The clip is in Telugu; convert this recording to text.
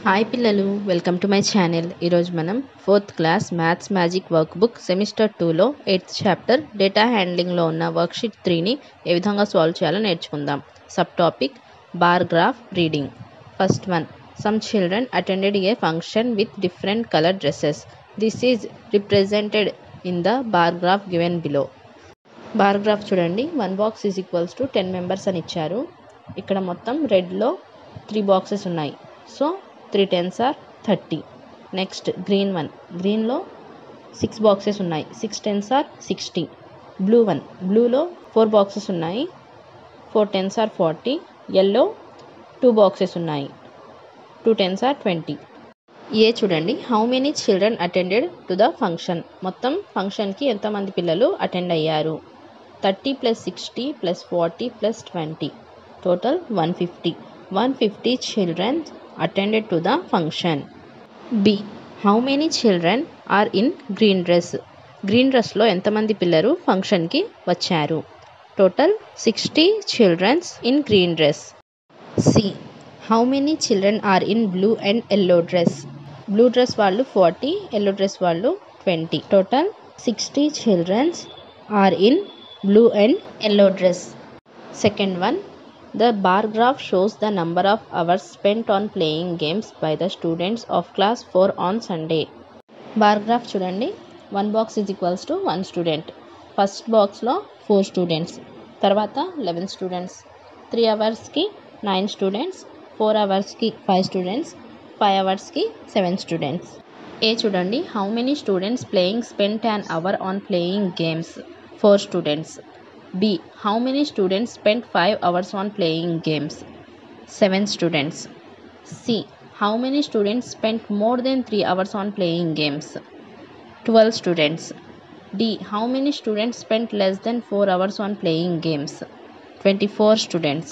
హాయ్ పిల్లలు, వెల్కమ్ టు మై ఛానల్. ఈరోజు మనం 4th class maths magic work book semester 2లో 8th చాప్టర్ డేటా హ్యాండ్లింగ్లో ఉన్న వర్క్షీట్ 3ని ఏ విధంగా సాల్వ్ చేయాలో నేర్చుకుందాం. Sub topic bar graph reading. First one, some children attended a function with different colour dresses. This is represented in the bar graph given below. Bar graph చూడండి, 1 box is equals to 10 members అని ఇచ్చారు. ఇక్కడ మొత్తం రెడ్లో 3 బాక్సెస్ ఉన్నాయి. So 3 10s are 30. Next green one, గ్రీన్లో 6 బాక్సెస్ ఉన్నాయి. 6 10s are 60. బ్లూ వన్, బ్లూలో 4 బాక్సెస్ ఉన్నాయి. 4 10s are 40. ఎల్లో 2 బాక్సెస్ ఉన్నాయి. 2 10s are 20. ఏ చూడండి, how many children attended to the function. మొత్తం ఫంక్షన్కి ఎంతమంది పిల్లలు అటెండ్ అయ్యారు. 30 + 60 + 40 + 20, total 150. 150 children attended to the function. B, how many children are in green dress. Green డ్రెస్లో ఎంతమంది పిల్లలు ఫంక్షన్కి వచ్చారు. Total 60 children in green dress. C, how many children are in blue and yellow dress. Blue dress వాళ్ళు 40, yellow డ్రెస్ వాళ్ళు 20, total 60 children are in blue and yellow dress. Second one, the bar graph shows the number of hours spent on playing games by the students of class 4 on Sunday. Bar graph చూడండి, 1 box is equals to 1 student. First బాక్స్లో 4 స్టూడెంట్స్, తర్వాత 11 స్టూడెంట్స్, 3 అవర్స్కి 9 స్టూడెంట్స్, 4 అవర్స్కి 5 స్టూడెంట్స్, 5 అవర్స్కి 7 స్టూడెంట్స్. ఏ చూడండి, how many students playing spent an hour on playing games. 4 students. B, how many students spent 5 hours on playing games. 7 students. C, how many students spent more than 3 hours on playing games. 12 students. D, how many students spent less than 4 hours on playing games. 24 students.